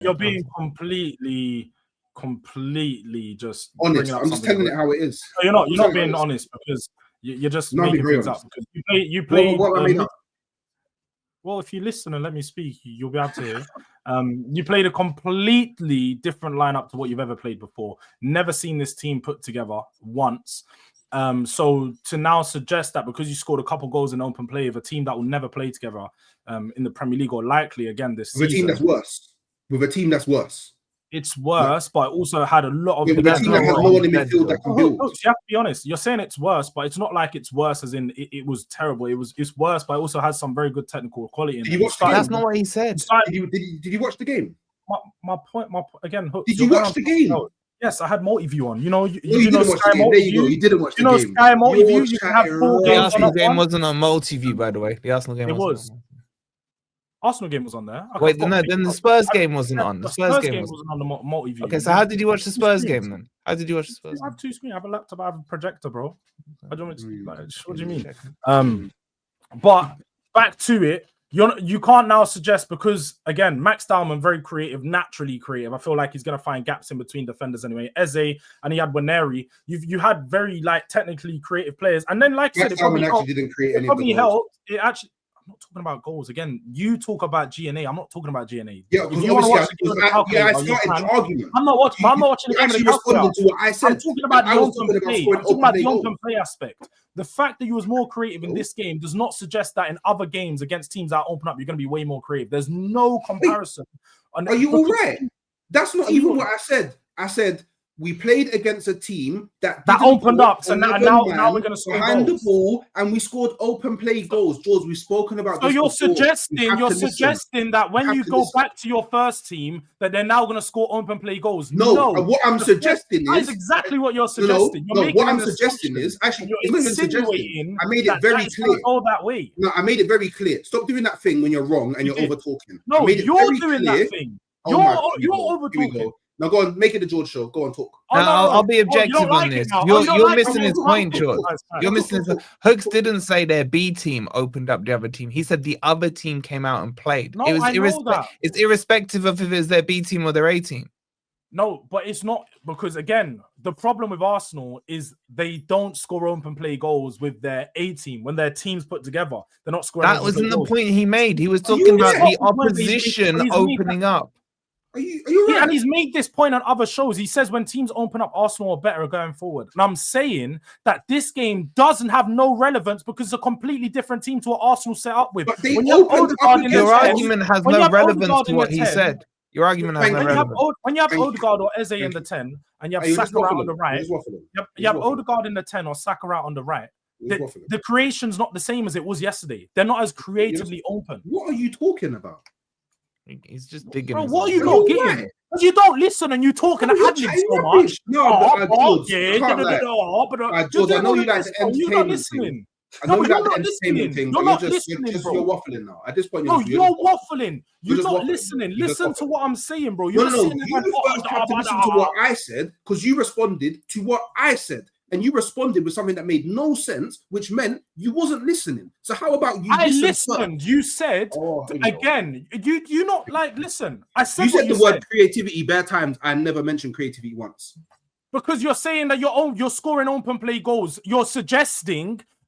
You're being completely just honest. I'm just telling it how it is. You're not being honest because you're just making things up. Because you play. Well, if you listen and let me speak, you'll be able to hear. You played a completely different lineup to what you've ever played before. Never seen this team put together once. So to now suggest that because you scored a couple goals in open play of a team that will never play together in the Premier League or likely again this season. With a team that's worse. It's worse, but it also had a lot of... with a team that has no one in midfield that can build. You have to be honest. You're saying it's worse, but it's not like it's worse as in it was terrible. It's worse, but it also has some very good technical quality in it. That's not what he said. Did you watch the game? My point, again... Did you watch the game? Yes, I had multi-view on. You didn't watch the game. There you go. You didn't watch the game. Sky multi-view, you can have full games. The Arsenal game wasn't on multi-view, by the way. The Arsenal game was. Arsenal game was on there. Wait, no, then the Spurs game wasn't on. The Spurs game wasn't on the multi-view. Okay, so how did you watch the Spurs game then? How did you watch the Spurs? I have two screens. I have a laptop. I have a projector, bro. I don't what do you mean? But back to it. You can't now suggest because again, Max Dallman very creative, naturally creative. I feel like he's gonna find gaps in between defenders anyway. Eze and he had Waneri. You had very technically creative players, and then like I said, it probably didn't create any. Probably helped. It actually. I'm not talking about goals again. You talk about GNA. I'm not talking about GNA. Yeah, because I started the argument. I'm not watching the game. Actually responded to what I said. I'm talking about the open play. I'm talking about the open play aspect. The fact that you was more creative in this game does not suggest that in other games against teams that open up, you're going to be way more creative. There's no comparison. Are you all right? That's not even what I said. I said we played against a team that opened up, so now we're going to score behind the ball, and we scored open play goals. George, we've spoken about. So you're suggesting that when you go back to your first team, that they're now going to score open play goals. No, what I'm suggesting is exactly what you're suggesting. No, what I'm suggesting is actually you're insinuating. I made it very clear. Go that way. No, I made it very clear. Stop doing that thing when you're wrong and you're over talking. No, you're doing that thing. You're over talking. Now go on, make it the George show. Go on, talk. I'll be objective on this. You're missing his point, George. You're missing his. Hooks didn't say their B team opened up the other team. He said the other team came out and played. No, it's irrespective of if it's their B team or their A team. No, but it's not because again, the problem with Arsenal is they don't score open play goals with their A team when their teams put together. They're not scoring. That wasn't the point he made. He was talking about the opposition opening up. Are you right? Yeah, and he's made this point on other shows. He says when teams open up, Arsenal are better going forward. And I'm saying that this game doesn't have no relevance because it's a completely different team to what Arsenal set up with. But your argument has no relevance to what he said. Your argument has no relevance. When you have Odegaard or Eze in the 10 and you have Saka out on the right, you have Odegaard in the 10 or Saka out on the right, the creation's not the same as it was yesterday. They're not as creatively open. What are you talking about? He's just digging. Bro, what are you not getting? Because you don't listen and you talk and ad lib so much. No, George, I know you like the entertainment thing. I know you like the entertainment thing, but you're waffling now. At this point, you're waffling. You're not listening. Listen to what I'm saying, bro. You first have to listen to what I said because you responded to what I said. And you responded with something that made no sense, which meant you wasn't listening. So how about you? I listened. You said again. You not like listen. I said you said the word creativity bare times. I never mentioned creativity once. Because you're saying that you're scoring open play goals. You're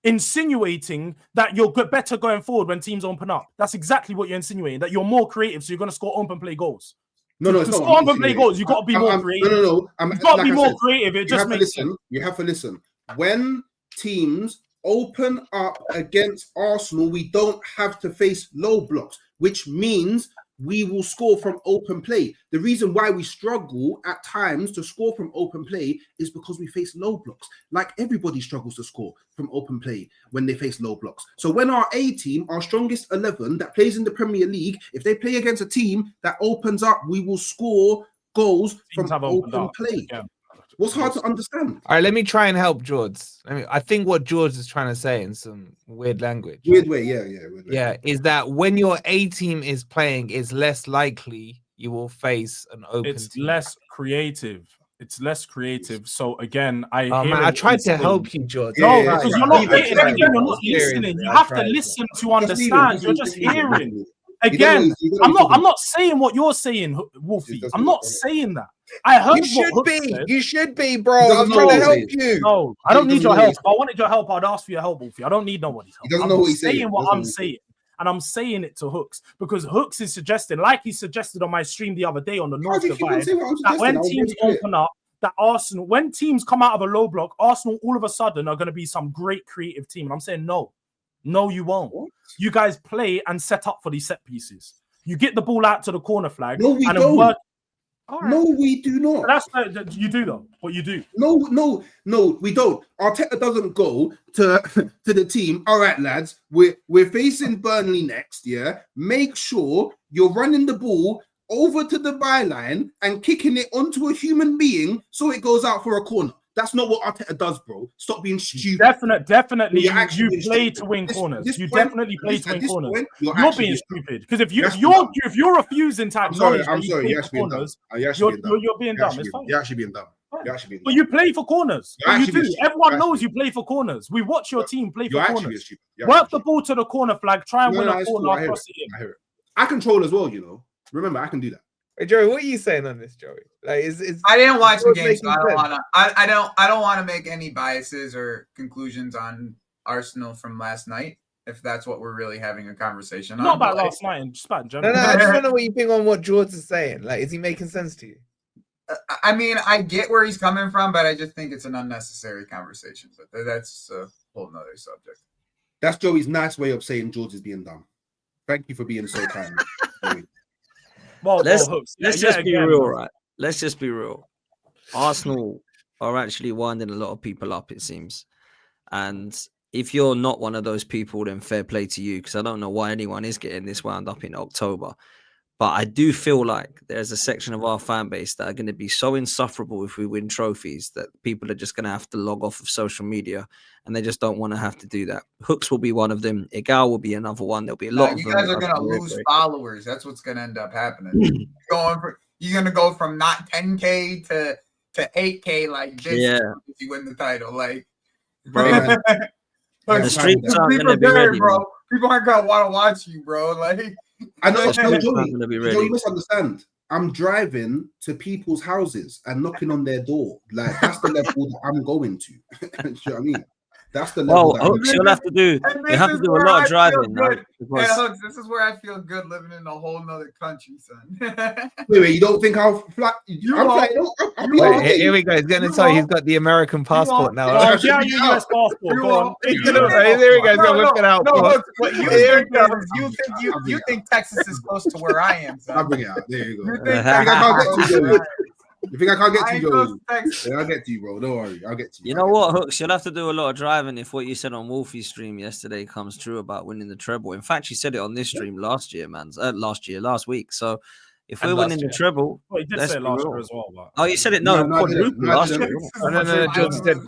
insinuating that you're better going forward when teams open up. That's exactly what you're insinuating. That you're more creative, so you're going to score open play goals. No, it's not. Score open play goals. You got to be more creative. No. You got to be more creative. It just makes sense. You have to listen. When teams open up against Arsenal, we don't have to face low blocks, which means we will score from open play. The reason why we struggle at times to score from open play is because we face low blocks. Like everybody struggles to score from open play when they face low blocks. So when our A team, our strongest 11 that plays in the Premier League, if they play against a team that opens up, we will score goals from open play. Yeah. What's hard to understand? All right, let me try and help George. I think what George is trying to say in some weird language. Weird way, yeah. Yeah, is that when your A team is playing, it's less likely you will face an open team. It's less creative. So again, I tried to help you, George. No, because you're not listening. You have to listen to understand. You're just hearing. Again, I'm not saying what you're saying, Wolfie. I'm not saying that. I heard you should be, bro. I'm trying to help you. No, I don't need your help. If I wanted your help, I'd ask for your help, Wolfie. I don't need nobody's help. I'm saying what I'm saying. And I'm saying it to Hooks because Hooks is suggesting, like he suggested on my stream the other day on the North Divide, that when teams open up, that Arsenal, when teams come out of a low block, Arsenal all of a sudden are going to be some great creative team. And I'm saying no, you won't. What? You guys play and set up for these set pieces. You get the ball out to the corner flag. No, we don't. Right. No, we do not. You do though. What you do? No, we don't. Arteta doesn't go to the team. All right, lads, we're facing Burnley next. Yeah, make sure you're running the ball over to the byline and kicking it onto a human being so it goes out for a corner. That's not what Arteta does, bro. Stop being stupid. Definitely, you play to win corners. You definitely play to win corners. You're being stupid because if you're refusing to acknowledge, I'm sorry. You're actually being dumb. You're being dumb. It's fine. You're actually being dumb. But you play for corners. You do. Everyone knows you play for corners. We watch your team play for corners. Work the ball to the corner flag. Try and win a corner across it in. I control as well. You know. Remember, I can do that. Hey, Joey, what are you saying on this, Joey? Like, I didn't watch the game, so I don't want to. I don't want to make any biases or conclusions on Arsenal from last night. If that's what we're really having a conversation on. Not about last night, and just about general. No, I just want to know what you think on what George is saying. Like, is he making sense to you? I mean, I get where he's coming from, but I just think it's an unnecessary conversation. But that's a whole nother subject. That's Joey's nice way of saying George is being dumb. Thank you for being so kind. Let's just be real, right? Let's just be real. Arsenal are actually winding a lot of people up, it seems. And if you're not one of those people, then fair play to you, because I don't know why anyone is getting this wound up in October. But I do feel like there's a section of our fan base that are going to be so insufferable if we win trophies that people are just going to have to log off of social media, and they just don't want to have to do that. Hooks will be one of them. Igal will be another one. There'll be a lot of them. You guys are going to lose followers. That's what's going to end up happening. You're going to go from not 10K to 8K like this if you win the title. Like, bro, the streets aren't going to be ready, bro. People aren't going to want to watch you, bro. Like, I know, Joey, you misunderstand. I'm driving to people's houses and knocking on their door. Like, that's the level that I'm going to. Do you know what I mean? That's the level. You'll have to do. You have to do a lot of driving. Hooks, this is where I feel good living in a whole nother country, son. wait, you don't think I'll fly? Here we go. He's going to tell you he's got the American passport now. Oh, yeah, US passport. Go on. There we go. He's going to whip it out. You think Texas is close to where I am, son. I'll bring it out. There you go. You think I can't get to you, Joey? Yeah, I'll get to you, bro. Don't worry. I'll get to you. You know what, Hooks? You'll have to do a lot of driving if what you said on Wolfie's stream yesterday comes true about winning the treble. In fact, you said it on this stream last last week. So if we're winning the treble, he did say it last year as well. But... Oh, you said it? No, last year. No, George said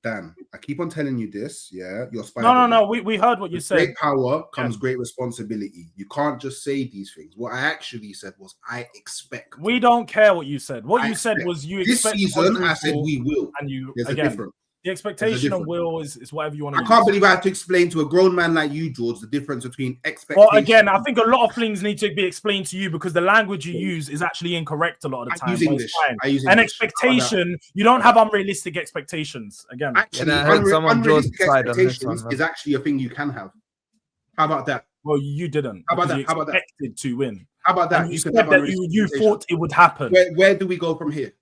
Dan, I keep on telling you this. Yeah, you're No. We heard what you said. Great power comes great responsibility. You can't just say these things. What I actually said was, I expect. We don't care what you said. What you said was you expect. This season, I said we will. And you There's again. A difference. The expectation and will is whatever you want to I can't believe I have to explain to a grown man like you, George, the difference between expectation. Well, again, I think a lot of things need to be explained to you because the language you use is actually incorrect a lot of the time. I use English. An expectation, you don't have unrealistic expectations. Again, actually, unrealistic expectations is actually a thing you can have. How about that? Well, you didn't. How about that? How about that? Expected to win. How about that? You said that you thought it would happen. Where do we go from here?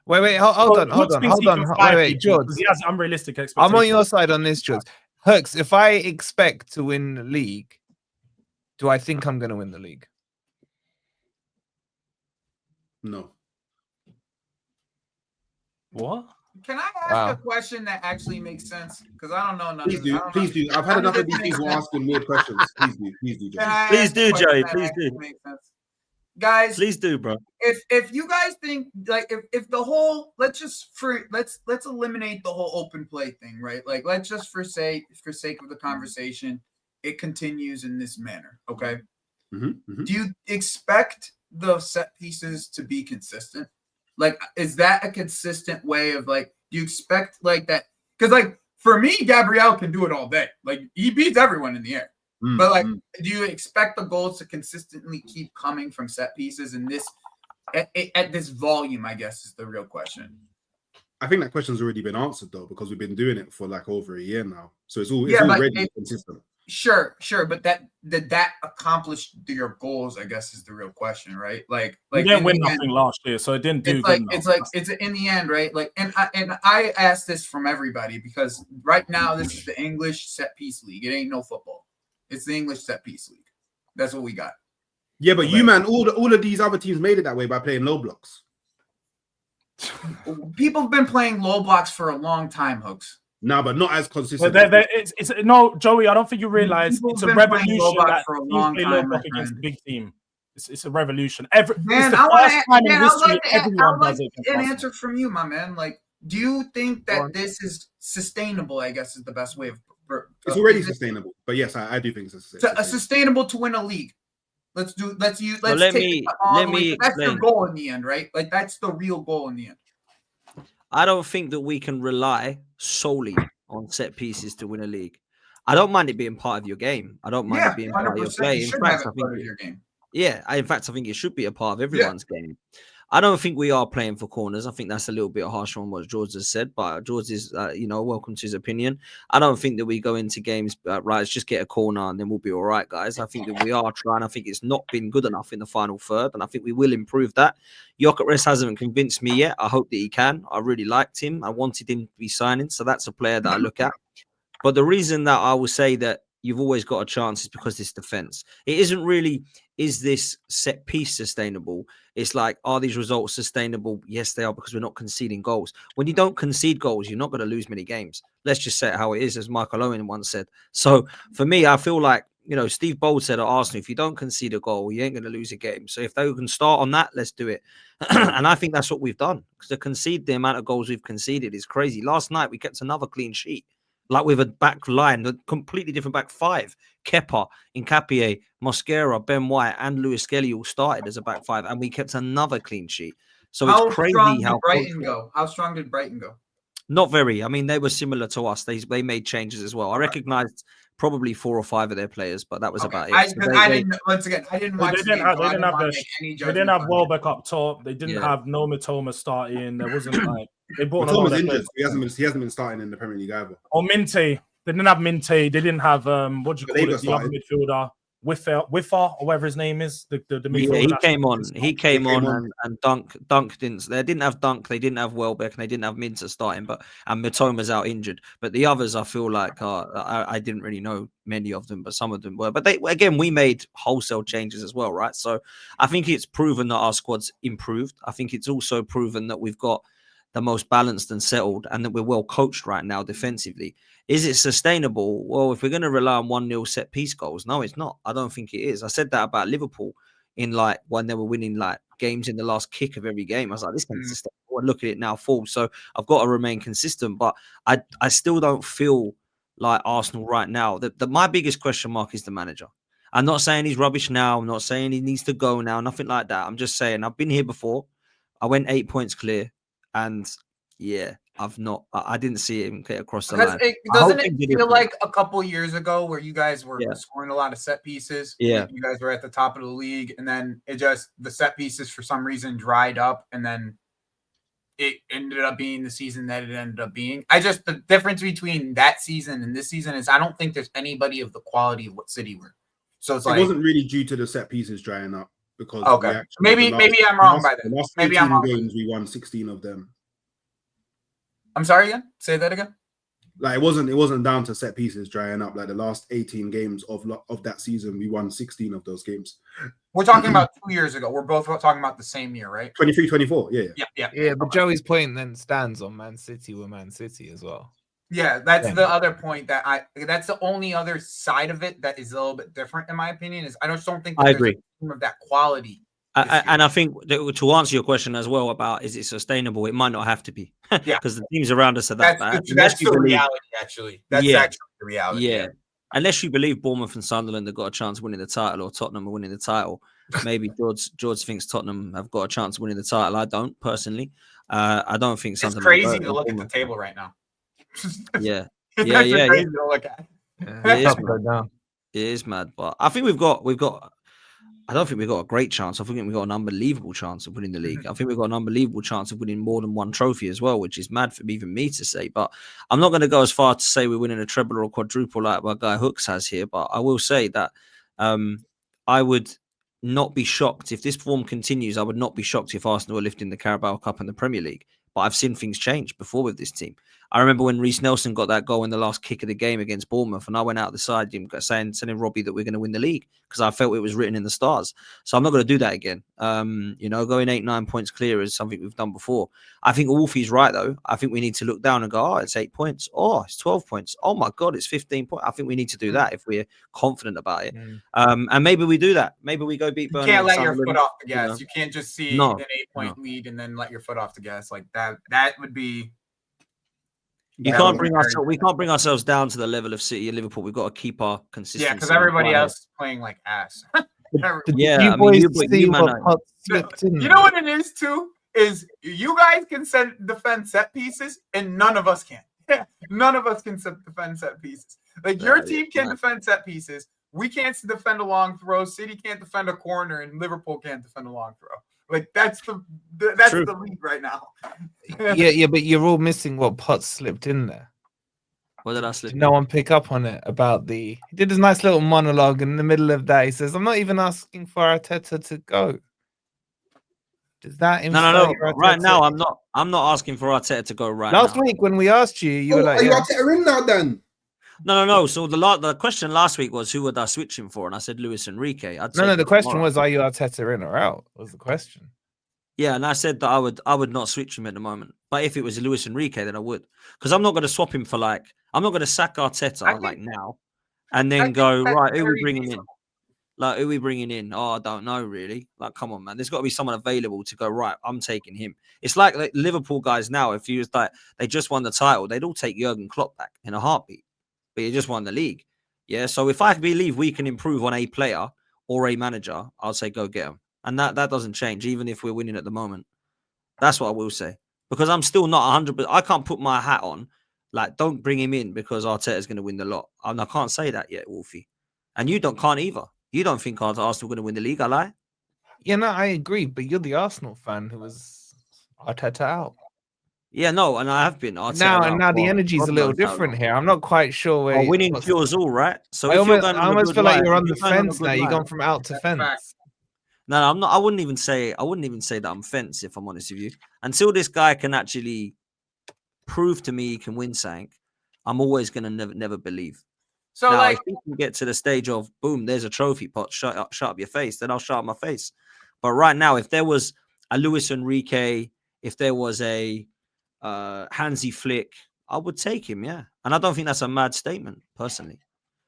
Wait, hold on. Wait, George. He has unrealistic expectations. I'm on your side on this, George. Hooks, if I expect to win the league, do I think I'm going to win the league? No. What? Can I ask a question that actually makes sense? Because I don't know nothing. Please do. I've had enough of these people asking weird questions. Please do, Joey. Please do, Joey. Please do. Guys, please do, bro. If you guys think like if the whole let's eliminate the whole open play thing, right? Like let's just for sake of the conversation, it continues in this manner, okay? Mm-hmm. Do you expect the set pieces to be consistent? Like, is that a consistent way of like? Do you expect like that? Because like for me, Gabriel can do it all day. Like he beats everyone in the air. But like, do you expect the goals to consistently keep coming from set pieces in this at this volume? I guess is the real question. I think that question's already been answered though, because we've been doing it for like over a year now, so it's already consistent. Sure, but did that accomplish your goals? I guess is the real question, right? Like we didn't win nothing last year, so it didn't do good. It's in the end, right? Like, and I ask this from everybody because right now this is the English set piece league. It ain't no football. It's the English set piece league. That's what we got. Yeah, but all of these other teams made it that way by playing low blocks. People have been playing low blocks for a long time, Hooks. No, but not as consistent. It's no, Joey. I don't think you realize it's a revolution that for a long time low block against the big team. It's a revolution. I would like an answer from you, my man. Like, do you think that this is sustainable? I guess is the best way of. It's already sustainable, but yes, I do think it's sustainable to win a league. Let's take that's your goal in the end, right? Like that's the real goal in the end. I don't think that we can rely solely on set pieces to win a league. I don't mind it being part of your game. I don't mind it being part of your play. In fact, I think your game. Yeah, in fact, I think it should be a part of everyone's game. I don't think we are playing for corners. I think that's a little bit harsh on what George has said, but George is, welcome to his opinion. I don't think that we go into games, right, let's just get a corner and then we'll be all right, guys. I think that we are trying. I think it's not been good enough in the final third, and I think we will improve that. Gyökeres hasn't convinced me yet. I hope that he can. I really liked him. I wanted him to be signing, so that's a player that I look at. But the reason that I will say that you've always got a chance is because this defense. It isn't really, is this set piece sustainable? It's like, are these results sustainable? Yes, they are, because we're not conceding goals. When you don't concede goals, you're not going to lose many games. Let's just say it how it is, as Michael Owen once said. So for me, I feel like, Steve Bold said at Arsenal, if you don't concede a goal, you ain't going to lose a game. So if they can start on that, let's do it. And I think that's what we've done. Because to concede the amount of goals we've conceded is crazy. Last night, we kept another clean sheet. Like with a back line, a completely different back five. Kepa, Nkapie, Mosquera, Ben White, and Lewis Skelly all started as a back five, and we kept another clean sheet. So it's crazy how Brighton go. How strong did Brighton go? Not very. I mean, they were similar to us. They made changes as well. I recognized probably 4 or 5 of their players, but that was about it. I didn't watch. They didn't have Welbeck up top. They didn't have no Mitoma starting. There wasn't like they bought. Mitoma's injured. He hasn't been starting in the Premier League either. Or Minte. They didn't have Minte. They didn't have what do you call it? The other midfielder. Wiffer or whatever his name is, the midfielder. He came on, and Dunk didn't. They didn't have Dunk, they didn't have Welbeck, and they didn't have Minter starting. And Mitoma's out injured. But the others, I feel like I didn't really know many of them, but some of them were. But we made wholesale changes as well, right? So I think it's proven that our squad's improved. I think it's also proven that we've got the most balanced and settled, and that we're well coached right now defensively. Is it sustainable? Well, if we're going to rely on 1-0 set piece goals, no, it's not. I don't think it is. I said that about Liverpool in like when they were winning like games in the last kick of every game. I was like, this is sustainable. And look at it now, full. So I've got to remain consistent, but I still don't feel like Arsenal right now. My biggest question mark is the manager. I'm not saying he's rubbish now. I'm not saying he needs to go now. Nothing like that. I'm just saying I've been here before. I went 8 points clear. And yeah, I didn't see him get across the line. Doesn't it feel like a couple years ago where you guys were scoring a lot of set pieces? Yeah. You guys were at the top of the league, and then the set pieces for some reason dried up, and then it ended up being the season that it ended up being. The difference between that season and this season is I don't think there's anybody of the quality of what City were. So it wasn't really due to the set pieces drying up. Because maybe I'm wrong by that. Maybe I'm wrong. Games we won 16 of them. I'm sorry again. Say that again. Like it wasn't down to set pieces drying up. Like the last 18 games of that season, we won 16 of those games. We're talking about 2 years ago. We're both talking about the same year, right? 23-24. Yeah. But Joey's point then stands on Man City with Man City as well. Yeah, that's the other point that's the only other side of it that is a little bit different in my opinion. Is I just don't think I agree of that quality. And I think to answer your question as well about is it sustainable, it might not have to be because the teams around us are that bad. That's the reality, actually. That's actually the reality. Yeah. Unless you believe Bournemouth and Sunderland have got a chance of winning the title, or Tottenham are winning the title, maybe George thinks Tottenham have got a chance of winning the title. I don't personally. I don't think Sunderland. It's crazy to look at the table right now. Yeah. Crazy to look at. It is, It is mad, but I think we've got. I don't think we've got a great chance. I think we've got an unbelievable chance of winning the league. I think we've got an unbelievable chance of winning more than one trophy as well, which is mad for even me to say. But I'm not going to go as far to say we're winning a treble or a quadruple like my guy Hooks has here. But I will say that I would not be shocked if this form continues. I would not be shocked if Arsenal are lifting the Carabao Cup and the Premier League. But I've seen things change before with this team. I remember when Reece Nelson got that goal in the last kick of the game against Bournemouth, and I went out the side saying Robbie that we're going to win the league because I felt it was written in the stars. So I'm not going to do that again. Going 8-9 points clear is something we've done before. I think Wolfie's right though. I think we need to look down and go, oh, it's 8 points. Oh, it's 12 points. Oh my God, it's 15 points. I think we need to do that if we're confident about it. And maybe we do that. Maybe we go beat Burnley. You can't let your foot off the gas. You can't just see an 8-point lead and then let your foot off the gas like that. That would be. We can't bring ourselves down to the level of City and Liverpool. We've got to keep our consistency. Yeah, because everybody else is playing like ass. You know what it is too? Is you guys can defend set pieces and none of us can. None of us can defend set pieces. Like your team can defend set pieces. We can't defend a long throw. City can't defend a corner, and Liverpool can't defend a long throw. Like that's the league right now. yeah, but you're all missing what Potts slipped in there. What did I slip? Did no one pick up on it about he did his nice little monologue in the middle of that. He says, "I'm not even asking for Arteta to go." Does that no. Right now, I'm not asking for Arteta to go right now. Last week when we asked you, you were like, "Are you Arteta in now then?" No. So the question last week was who would I switch him for, and I said Luis Enrique. The question was, are you Arteta in or out? Was the question. Yeah, and I said that I would not switch him at the moment. But if it was Luis Enrique, then I would, because I'm not going to swap him for I'm not going to sack Arteta now, and then go right. Who are we bringing in? Like, who are we bringing in? Oh, I don't know really. Like, come on, man. There's got to be someone available to go right. I'm taking him. It's like Liverpool guys now. If you was they just won the title, they'd all take Jurgen Klopp back in a heartbeat. But you just won the league. Yeah. So if I believe we can improve on a player or a manager, I'll say go get him. And that doesn't change, even if we're winning at the moment. That's what I will say. Because I'm still not 100%. I can't put my hat on. Like, don't bring him in because Arteta's going to win the lot. And I can't say that yet, Wolfie. And you can't either. You don't think Arsenal going to win the league, I lie? Yeah, no, I agree. But you're the Arsenal fan who was Arteta out. Yeah, no, and I have been. Now the energy's a little different here. I'm not quite sure where winning cures all, right? So I almost feel like you're on the fence now. You've gone from out to fence. No, I'm not. I wouldn't even say that I'm fence, if I'm honest with you. Until this guy can actually prove to me he can win something, I'm always gonna never believe. So now, if you can get to the stage of boom, there's a trophy pot, shut up your face, then I'll shut up my face. But right now, if there was a Luis Enrique, if there was a Hansi Flick, I would take him, yeah. And I don't think that's a mad statement, personally.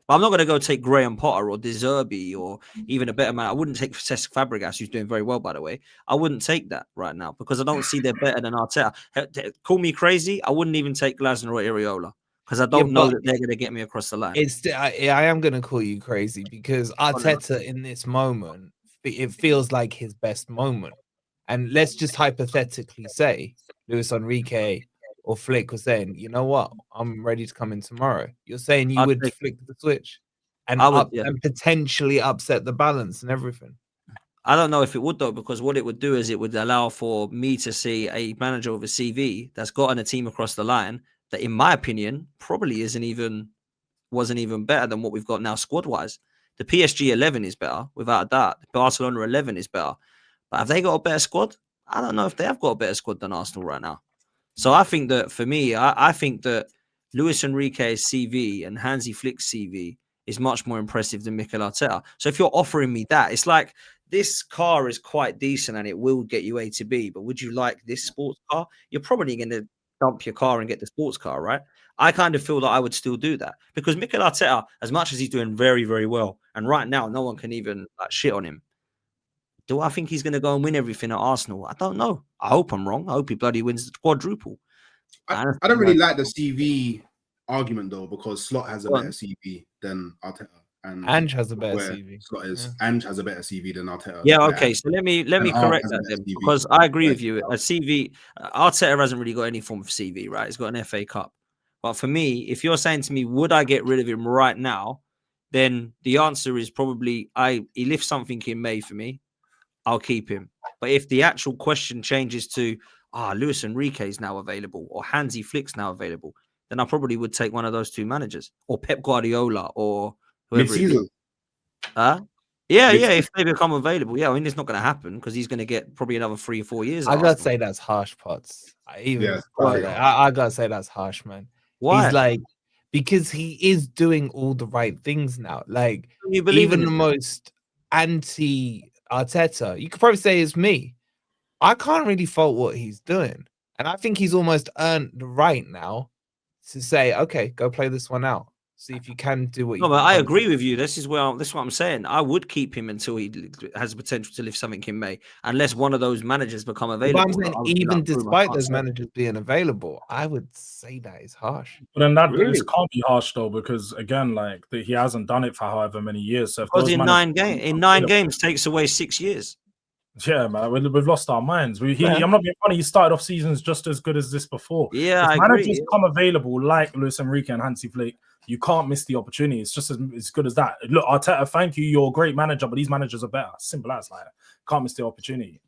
But I'm not going to go take Graham Potter or De Zerbi or even a better man. I wouldn't take Cesc Fabregas, who's doing very well, by the way. I wouldn't take that right now because I don't see they're better than Arteta. Call me crazy. I wouldn't even take Glasner or Areola because I don't know that they're going to get me across the line. I am going to call you crazy because Arteta in this moment, it feels like his best moment. And let's just hypothetically say Luis Enrique or Flick was saying, you know what, I'm ready to come in tomorrow. You're saying you would flick the switch and and potentially upset the balance and everything. I don't know if it would though, because what it would do is it would allow for me to see a manager with a CV that's gotten a team across the line that, in my opinion, probably wasn't even better than what we've got now squad wise. The PSG 11 is better without a doubt. The Barcelona 11 is better, but have they got a better squad? I don't know if they have got a better squad than Arsenal right now. So I think that for me, I think that Luis Enrique's CV and Hansi Flick's CV is much more impressive than Mikel Arteta. So if you're offering me that, it's like this car is quite decent and it will get you A to B, but would you like this sports car? You're probably going to dump your car and get the sports car, right? I kind of feel that I would still do that because Mikel Arteta, as much as he's doing very, very well, and right now no one can even shit on him. Do I think he's going to go and win everything at Arsenal? I don't know. I hope I'm wrong. I hope he bloody wins the quadruple. I don't really like the CV argument though, because Slot has a better CV than Arteta, and Ange has a better CV. Slot is Ange has a better CV than Arteta. Yeah, okay. So let me correct that then, because I agree with you. A CV, Arteta hasn't really got any form of CV, right? He's got an FA Cup. But for me, if you're saying to me, would I get rid of him right now? then the answer is probably he lifts something in May for me. I'll keep him. But if the actual question changes to Luis Enrique is now available or Hansi Flick's now available, then I probably would take one of those two managers or Pep Guardiola or whoever it is. Yeah, if they become available. Yeah, I mean, it's not going to happen because he's going to get probably another 3 or 4 years. I got to say that's harsh, Potts. I got to say that's harsh, man. Why? He's like, because he is doing all the right things now. Like, you believe even in the most anti-Arteta, you could probably say it's me. I can't really fault what he's doing. And I think he's almost earned the right now to say, okay, go play this one out. See if you can do what you No, but I agree with you. This is what I'm saying. I would keep him until he has the potential to lift something in May, unless one of those managers become available. But I'm saying, even despite those managers being available, I would say that is harsh. But then that really? Can't be harsh though, because again, like he hasn't done it for however many years. So if because in 9 games takes away 6 years. Yeah, man, we've lost our minds. I'm not being funny. He started off seasons just as good as this before. Yeah, if managers come available like Luis Enrique and Hansi Flick, you can't miss the opportunity. It's just as good as that. Look, Arteta, thank you. You're a great manager, but these managers are better. Simple as, like, can't miss the opportunity.